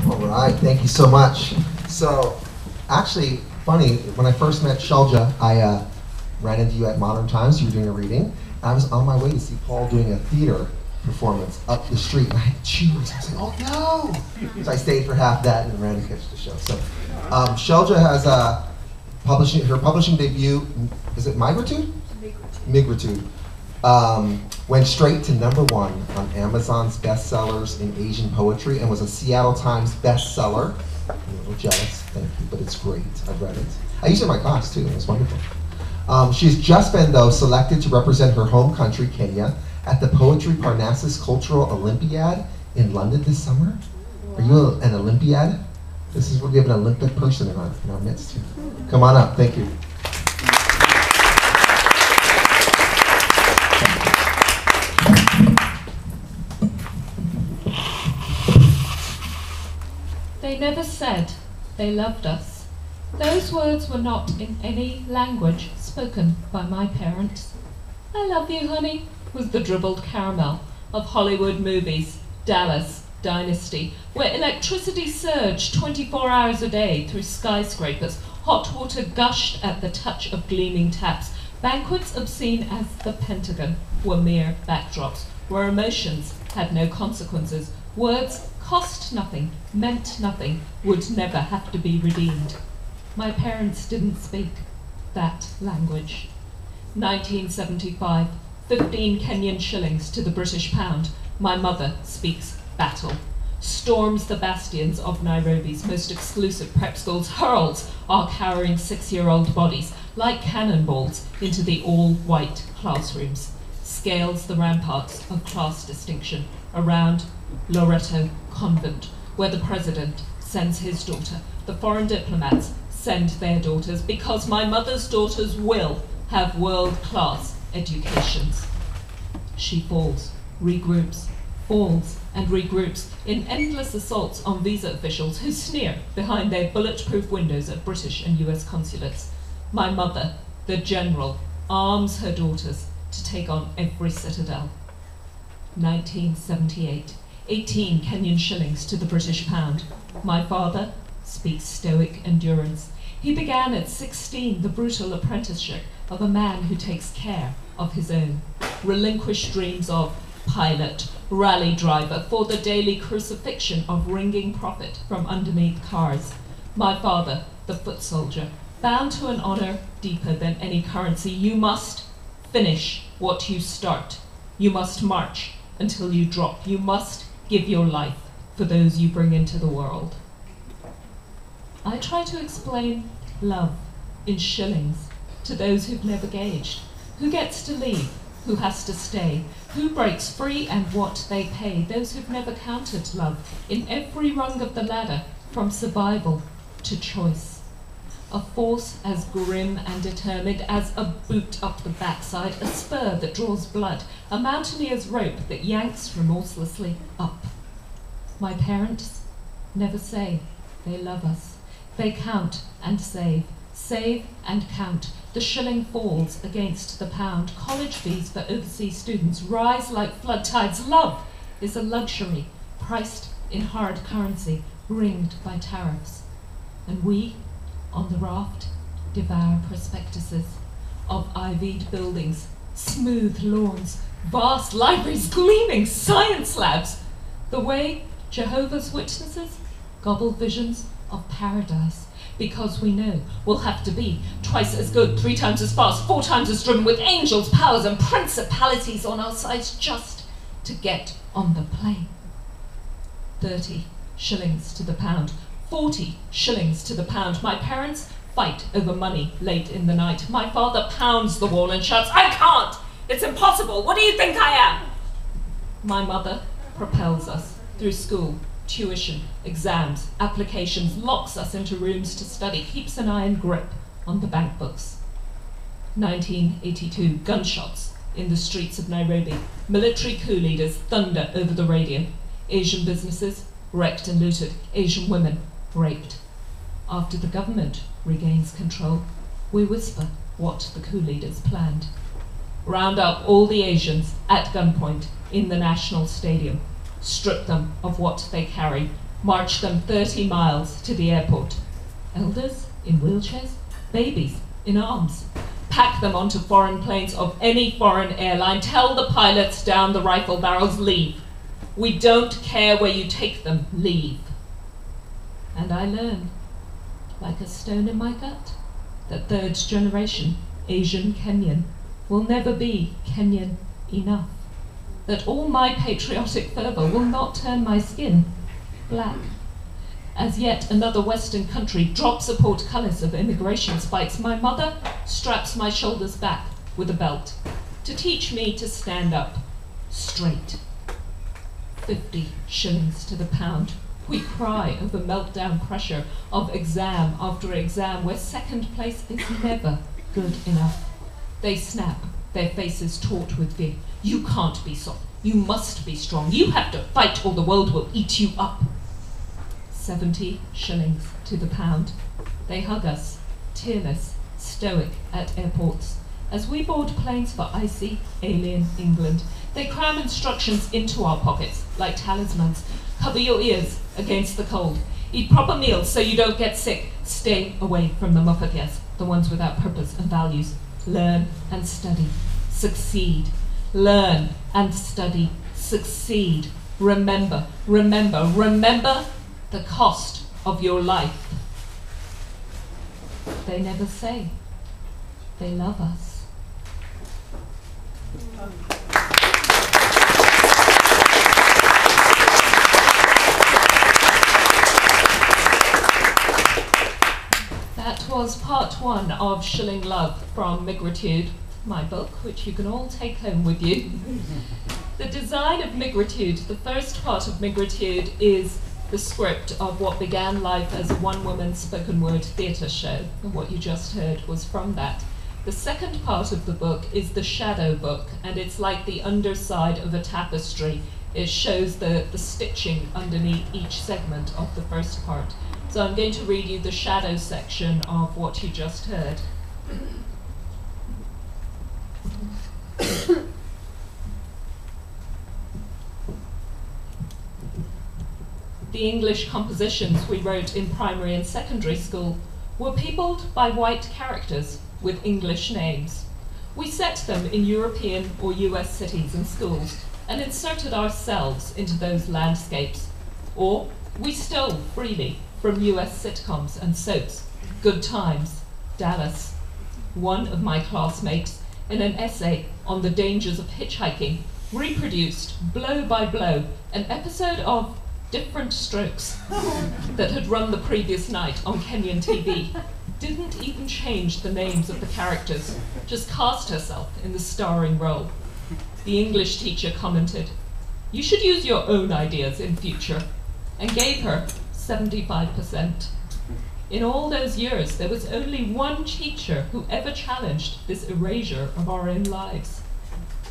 All right, thank you so much. So, actually, funny, when I first met Shelja, I ran into you at Modern Times. You were doing a reading. I was on my way to see Paul doing a theater performance up the street, and I had cheers. I was like, oh no! So I stayed for half that and ran to catch the show. So, Shelja has her publishing debut, is it Migritude? Migritude. Went straight to #1 on Amazon's bestsellers in Asian poetry and was a Seattle Times bestseller. I'm a little jealous, thank you, but it's great. I've read it. I used it in my class too, it was wonderful. She's just been, though, selected to represent her home country, Kenya, at the Poetry Parnassus Cultural Olympiad in London this summer. Are you an Olympiad? This is where we have an Olympic person in our midst here. Come on up, thank you. They never said they loved us. Those words were not in any language spoken by my parents. I love you, honey, was the dribbled caramel of Hollywood movies, Dallas, Dynasty, where electricity surged 24 hours a day through skyscrapers, hot water gushed at the touch of gleaming taps, banquets obscene as the Pentagon were mere backdrops, where emotions had no consequences, words cost nothing, meant nothing, would never have to be redeemed. My parents didn't speak that language. 1975, 15 Kenyan shillings to the British pound. My mother speaks battle. Storms the bastions of Nairobi's most exclusive prep schools, hurls our cowering 6-year-old bodies like cannonballs into the all-white classrooms, scales the ramparts of class distinction around Loreto Convent, where the president sends his daughter. The foreign diplomats send their daughters because my mother's daughters will have world-class educations. She falls, regroups, falls and regroups in endless assaults on visa officials who sneer behind their bulletproof windows at British and US consulates. My mother, the general, arms her daughters to take on every citadel. 1978, 18 Kenyan shillings to the British pound. My father speaks stoic endurance. He began at 16 the brutal apprenticeship of a man who takes care of his own. Relinquished dreams of pilot, rally driver for the daily crucifixion of ringing profit from underneath cars. My father, the foot soldier, bound to an honor deeper than any currency. You must finish what you start. You must march until you drop. You must give your life for those you bring into the world. I try to explain love in shillings to those who've never gauged. Who gets to leave? Who has to stay? Who breaks free and what they pay? Those who've never counted love in every rung of the ladder, from survival to choice. A force as grim and determined as a boot up the backside, a spur that draws blood, a mountaineer's rope that yanks remorselessly up. My parents never say they love us. They count and save and count. The shilling falls against the pound. College fees for overseas students rise like flood tides. Love is a luxury, priced in hard currency, ringed by tariffs. And we, on the raft, devour prospectuses of ivied buildings, smooth lawns, vast libraries, gleaming science labs. The way Jehovah's Witnesses gobble visions of paradise, because we know we'll have to be twice as good, 3 times as fast, 4 times as driven, with angels, powers, and principalities on our sides just to get on the plane. 30 shillings to the pound, 40 shillings to the pound. My parents fight over money late in the night. My father pounds the wall and shouts, "I can't! It's impossible! What do you think I am?" My mother propels us through school, tuition, exams, applications, locks us into rooms to study, keeps an iron grip on the bank books. 1982, gunshots in the streets of Nairobi. Military coup leaders thunder over the radio. Asian businesses wrecked and looted. Asian women raped. After the government regains control, we whisper what the coup leaders planned. Round up all the Asians at gunpoint in the National Stadium. Strip them of what they carry. march them 30 miles to the airport. Elders in wheelchairs, babies in arms. Pack them onto foreign planes of any foreign airline. Tell the pilots down the rifle barrels, leave. We don't care where you take them, leave. And I learned, like a stone in my gut, that third generation Asian Kenyan will never be Kenyan enough. That all my patriotic fervour will not turn my skin black. As yet another Western country drops the portcullis of immigration spikes, my mother straps my shoulders back with a belt to teach me to stand up straight. 50 shillings to the pound. We cry over meltdown pressure of exam after exam, where second place is never good enough. They snap, their faces taut with fear. You can't be soft. You must be strong. You have to fight or the world will eat you up. 70 shillings to the pound. They hug us, tearless, stoic at airports. As we board planes for icy, alien England, they cram instructions into our pockets like talismans. Cover your ears against the cold. Eat proper meals so you don't get sick. Stay away from the mufakias, the ones without purpose and values. Learn and study. Succeed. Learn and study. Succeed. Remember, remember, remember the cost of your life. They never say. They love us. That was part one of Shilling Love from Migritude, my book, which you can all take home with you. The design of Migritude, the first part of Migritude is the script of what began life as a one-woman spoken word theatre show, and what you just heard was from that. The second part of the book is the shadow book, and it's like the underside of a tapestry. It shows the stitching underneath each segment of the first part. So I'm going to read you the shadow section of what you just heard. The English compositions we wrote in primary and secondary school were peopled by white characters with English names. We set them in European or US cities and schools and inserted ourselves into those landscapes. Or we stole freely from US sitcoms and soaps, Good Times, Dallas. One of my classmates, in an essay on the dangers of hitchhiking, reproduced, blow by blow, an episode of Different Strokes that had run the previous night on Kenyan TV. Didn't even change the names of the characters, just cast herself in the starring role. The English teacher commented, "You should use your own ideas in future," and gave her 75%. In all those years, there was only one teacher who ever challenged this erasure of our own lives.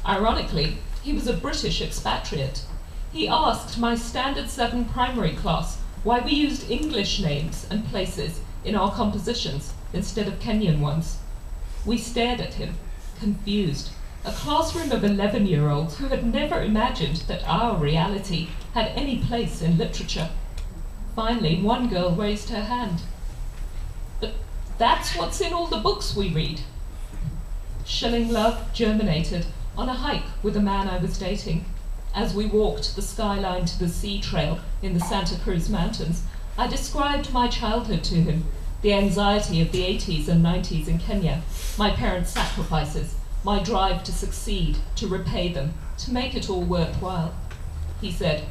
Ironically, he was a British expatriate. He asked my Standard 7 primary class why we used English names and places in our compositions instead of Kenyan ones. We stared at him, confused, a classroom of 11-year-olds who had never imagined that our reality had any place in literature. Finally, one girl raised her hand. "But that's what's in all the books we read." Shilling Love germinated on a hike with a man I was dating. As we walked the skyline to the sea trail in the Santa Cruz Mountains, I described my childhood to him, the anxiety of the 80s and 90s in Kenya, my parents' sacrifices, my drive to succeed, to repay them, to make it all worthwhile. He said,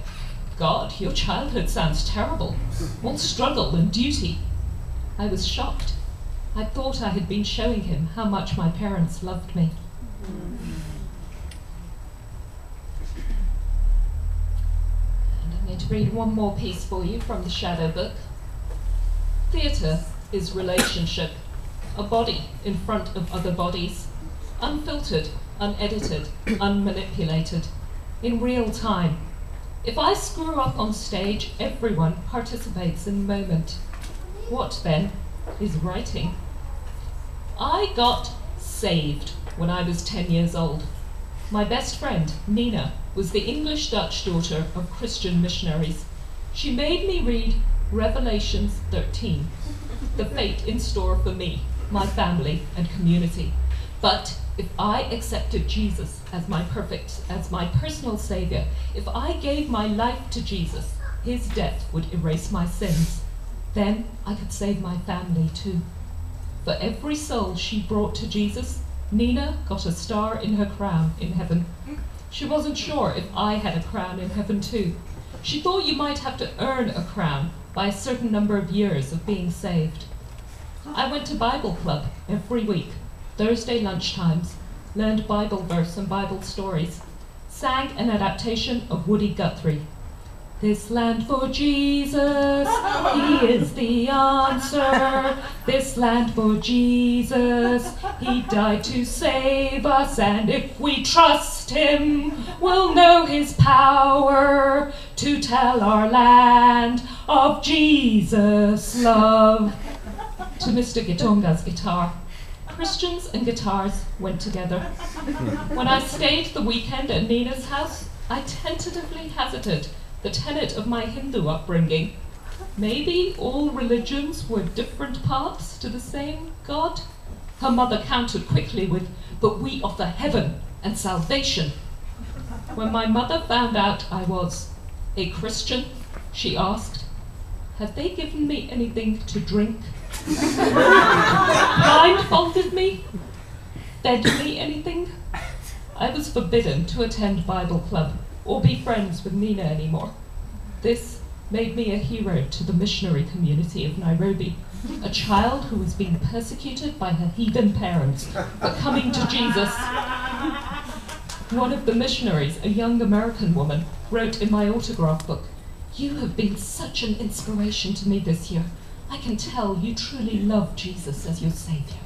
"God, your childhood sounds terrible. What struggle and duty." I was shocked. I thought I had been showing him how much my parents loved me. I'm going to read one more piece for you from the shadow book. Theatre is relationship, a body in front of other bodies, unfiltered, unedited, unmanipulated, in real time. If I screw up on stage, everyone participates in the moment. What then is writing? I got saved when I was 10 years old. My best friend, Nina, was the English-Dutch daughter of Christian missionaries. She made me read Revelations 13, the fate in store for me, my family, and community. But if I accepted Jesus as my personal savior, if I gave my life to Jesus, his death would erase my sins. Then I could save my family too. For every soul she brought to Jesus, Nina got a star in her crown in heaven. She wasn't sure if I had a crown in heaven too. She thought you might have to earn a crown by a certain number of years of being saved. I went to Bible club every week, Thursday lunchtimes, learned Bible verse and Bible stories, sang an adaptation of Woody Guthrie. This land for Jesus, he is the answer. This land for Jesus, he died to save us, and if we trust him, we'll know his power to tell our land of Jesus' love. To Mr. Gitonga's guitar. Christians and guitars went together. When I stayed the weekend at Nina's house, I tentatively hazarded the tenet of my Hindu upbringing. Maybe all religions were different paths to the same God? Her mother countered quickly with, "But we offer heaven and salvation." When my mother found out I was a Christian, she asked, "Have they given me anything to drink? Blindfolded me? Fed me anything?" I was forbidden to attend Bible club or be friends with Nina anymore. This made me a hero to the missionary community of Nairobi, a child who was being persecuted by her heathen parents for coming to Jesus. One of the missionaries, a young American woman, wrote in my autograph book, "You have been such an inspiration to me this year. I can tell you truly love Jesus as your Savior."